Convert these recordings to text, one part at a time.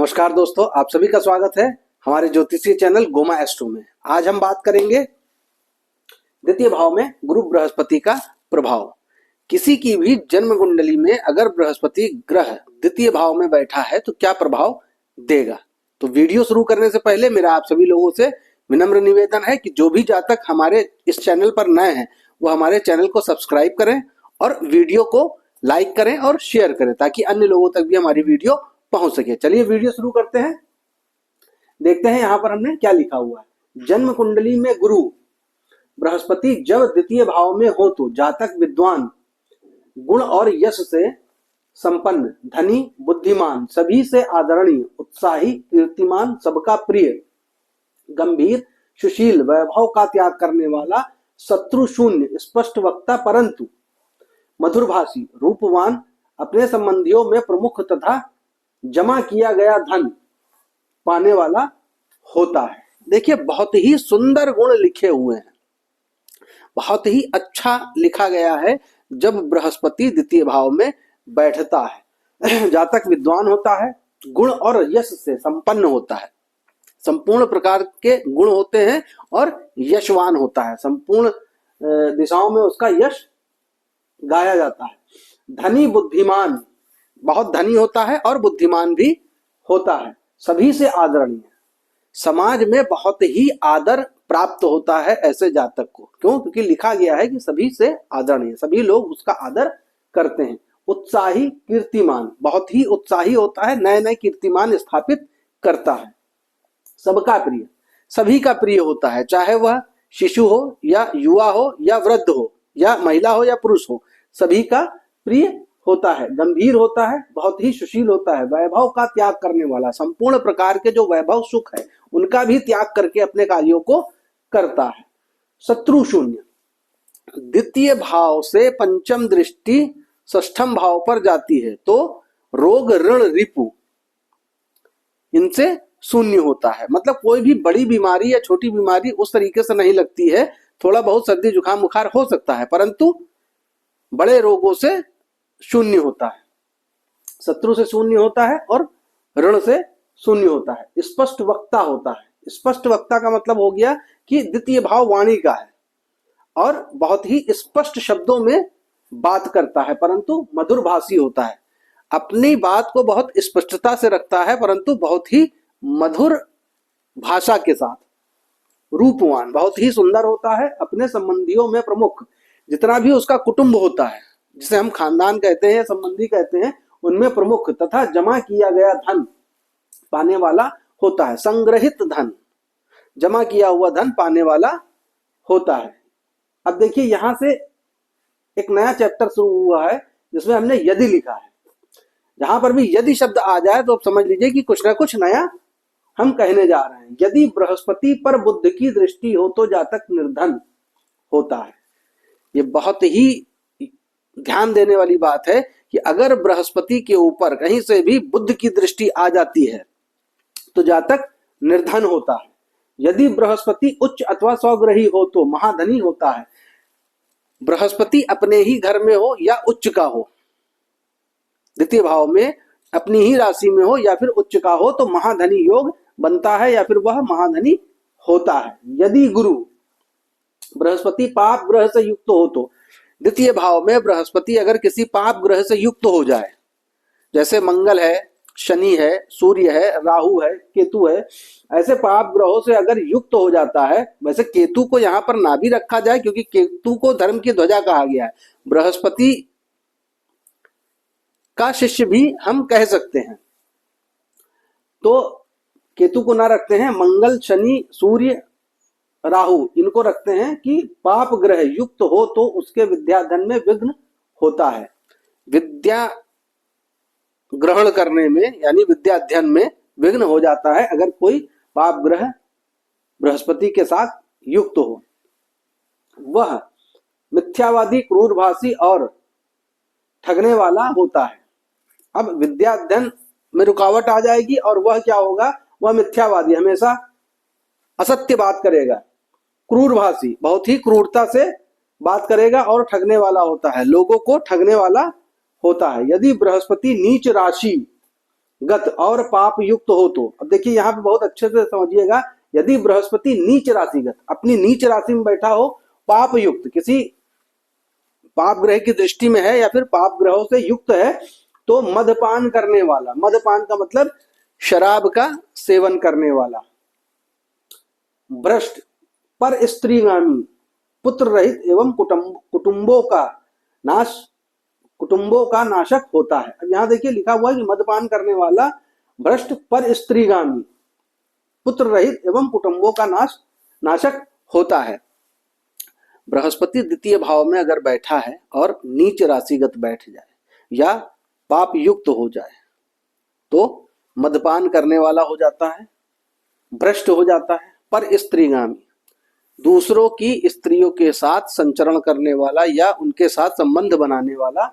नमस्कार दोस्तों, आप सभी का स्वागत है हमारे ज्योतिषीय चैनल गोमा एस्ट्रो में। आज हम बात करेंगे द्वितीय भाव में गुरु बृहस्पति का प्रभाव। किसी की भी जन्म कुंडली में अगर बृहस्पति ग्रह द्वितीय भाव में बैठा है तो क्या प्रभाव देगा। तो वीडियो शुरू करने से पहले मेरा आप सभी लोगों से विनम्र निवेदन है कि जो भी जातक हमारे इस चैनल पर नए हैं वो हमारे चैनल को सब्सक्राइब करें और वीडियो को लाइक करें और शेयर करें ताकि अन्य लोगों तक भी हमारी वीडियो पहुंच सके। चलिए वीडियो शुरू करते हैं। देखते हैं यहां पर हमने क्या लिखा हुआ है। जन्म कुंडली में गुरु बृहस्पति जब द्वितीय भाव में हो तो जातक विद्वान, गुण और यश से संपन्न, धनी, बुद्धिमान, सभी से आदरणीय, उत्साही, कीर्तिमान, सबका प्रिय, गंभीर, सुशील, वैभव का त्याग करने वाला, शत्रु शून्य, स्पष्ट वक्ता परंतु मधुरभाषी, रूपवान, अपने संबंधियों में प्रमुख तथा जमा किया गया धन पाने वाला होता है। देखिए बहुत ही सुंदर गुण लिखे हुए हैं, बहुत ही अच्छा लिखा गया है। जब बृहस्पति द्वितीय भाव में बैठता है जातक विद्वान होता है, गुण और यश से संपन्न होता है, संपूर्ण प्रकार के गुण होते हैं और यशवान होता है, संपूर्ण दिशाओं में उसका यश गाया जाता है। धनी, बुद्धिमान, बहुत धनी होता है और बुद्धिमान भी होता है, सभी से आदरणीय, समाज में बहुत ही आदर प्राप्त होता है ऐसे जातक को। क्यों? क्योंकि लिखा गया है कि सभी से आदरणीय, सभी लोग उसका आदर करते हैं। उत्साही, कीर्तिमान, बहुत ही उत्साही होता है, नए नए कीर्तिमान स्थापित करता है। सबका प्रिय, सभी का प्रिय होता है, चाहे वह शिशु हो या युवा हो या वृद्ध हो या महिला हो या पुरुष हो, सभी का प्रिय होता है। गंभीर होता है, बहुत ही सुशील होता है, वैभव का त्याग करने वाला, संपूर्ण प्रकार के जो वैभव सुख है उनका भी त्याग करके अपने कार्यों को करता है। शत्रु शून्य, द्वितीय भाव से पंचम दृष्टि षष्ठम भाव पर जाती है तो रोग, ऋण, रिपु इनसे शून्य होता है। मतलब कोई भी बड़ी बीमारी या छोटी बीमारी उस तरीके से नहीं लगती है, थोड़ा बहुत सर्दी जुकाम बुखार हो सकता है परंतु बड़े रोगों से शून्य होता है। शत्रु से शून्य होता है और ऋण से शून्य होता है। स्पष्ट वक्ता होता है। स्पष्ट वक्ता का मतलब हो गया कि द्वितीय भाव वाणी का है और बहुत ही स्पष्ट शब्दों में बात करता है परंतु मधुरभाषी होता है। अपनी बात को बहुत स्पष्टता से रखता है परंतु बहुत ही मधुर भाषा के साथ। रूपवान, बहुत ही सुंदर होता है, अपने संबंधियों में प्रमुख, जितना भी उसका कुटुंब होता है जिसे हम खानदान कहते हैं, संबंधी कहते हैं, उनमें प्रमुख तथा जमा किया गया धन पाने वाला होता है। संग्रहित धन, जमा किया हुआ धन पाने वाला होता है। अब देखिए यहां से एक नया चैप्टर शुरू हुआ है जिसमें हमने यदि लिखा है। जहां पर भी यदि शब्द आ जाए तो आप समझ लीजिए कि कुछ ना कुछ नया हम कहने जा रहे हैं। यदि बृहस्पति पर बुध की दृष्टि हो तो जातक निर्धन होता है। ये बहुत ही ध्यान देने वाली बात है कि अगर बृहस्पति के ऊपर कहीं से भी बुध की दृष्टि आ जाती है तो जातक निर्धन होता है। यदि बृहस्पति उच्च अथवा स्वग्रही हो तो महाधनी होता है। बृहस्पति अपने ही घर में हो या उच्च का हो, द्वितीय भाव में अपनी ही राशि में हो या फिर उच्च का हो तो महाधनी योग बनता है या फिर वह महाधनी होता है। यदि गुरु बृहस्पति पाप ग्रह से युक्त हो तो, द्वितीय भाव में बृहस्पति अगर किसी पाप ग्रह से युक्त हो जाए, जैसे मंगल है, शनि है, सूर्य है, राहु है, केतु है, ऐसे पाप ग्रहों से अगर युक्त हो जाता है, वैसे केतु को यहाँ पर ना भी रखा जाए क्योंकि केतु को धर्म की ध्वजा कहा गया है, बृहस्पति का शिष्य भी हम कह सकते हैं, तो केतु को ना रखते हैं, मंगल, शनि, सूर्य, राहु इनको रखते हैं कि पाप ग्रह युक्त हो तो उसके विद्याधन में विघ्न होता है। विद्या ग्रहण करने में यानी विद्याध्ययन में विघ्न हो जाता है अगर कोई पाप ग्रह बृहस्पति के साथ युक्त हो। वह मिथ्यावादी, क्रूरभाषी और ठगने वाला होता है। अब विद्याध्ययन में रुकावट आ जाएगी और वह क्या होगा, वह मिथ्यावादी, हमेशा असत्य बात करेगा। क्रूरभाषी, बहुत ही क्रूरता से बात करेगा और ठगने वाला होता है, लोगों को ठगने वाला होता है। यदि बृहस्पति नीच राशि गत और पाप युक्त हो तो। अब देखिए यहाँ पे बहुत अच्छे से समझिएगा, यदि बृहस्पति नीच राशिगत अपनी नीच राशि में बैठा हो, पाप युक्त किसी पाप ग्रह की दृष्टि में है या फिर पाप ग्रहों से युक्त है, तो मदपान करने वाला, मदपान का मतलब शराब का सेवन करने वाला, भ्रष्ट, पर स्त्रीगामी, पुत्र रहित एवं कुटुंबों का नाशक होता है। अब यहां देखिए लिखा हुआ है कि मदपान करने वाला, भ्रष्ट, पर स्त्रीगामी, पुत्र रहित एवं कुटुंबों का नाशक होता है। बृहस्पति द्वितीय भाव में अगर बैठा है और नीच राशिगत बैठ जाए या पाप युक्त हो जाए तो मदपान करने वाला हो जाता है, भ्रष्ट हो जाता है, पर स्त्रीगामी, दूसरों की स्त्रियों के साथ संचरण करने वाला या उनके साथ संबंध बनाने वाला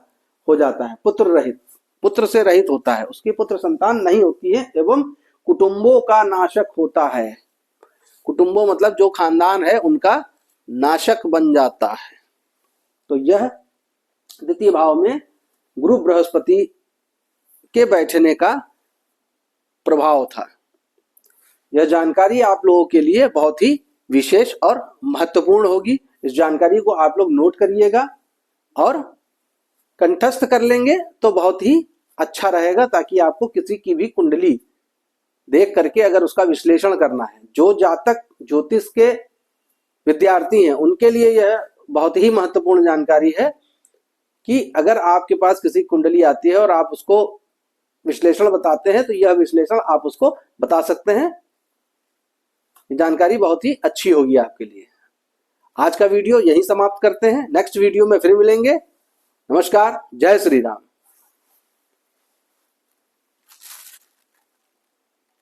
हो जाता है, पुत्र रहित, पुत्र से रहित होता है, उसकी पुत्र संतान नहीं होती है, एवं कुटुंबों का नाशक होता है। कुटुंबों मतलब जो खानदान है उनका नाशक बन जाता है। तो यह द्वितीय भाव में गुरु बृहस्पति के बैठने का प्रभाव था। यह जानकारी आप लोगों के लिए बहुत ही विशेष और महत्वपूर्ण होगी। इस जानकारी को आप लोग नोट करिएगा और कंठस्थ कर लेंगे तो बहुत ही अच्छा रहेगा, ताकि आपको किसी की भी कुंडली देख करके अगर उसका विश्लेषण करना है, जो जातक ज्योतिष के विद्यार्थी हैं उनके लिए यह बहुत ही महत्वपूर्ण जानकारी है कि अगर आपके पास किसी कुंडली आती है और आप उसको विश्लेषण बताते हैं तो यह विश्लेषण आप उसको बता सकते हैं। जानकारी बहुत ही अच्छी होगी आपके लिए। आज का वीडियो यहीं समाप्त करते हैं, नेक्स्ट वीडियो में फिर मिलेंगे। नमस्कार, जय श्री राम।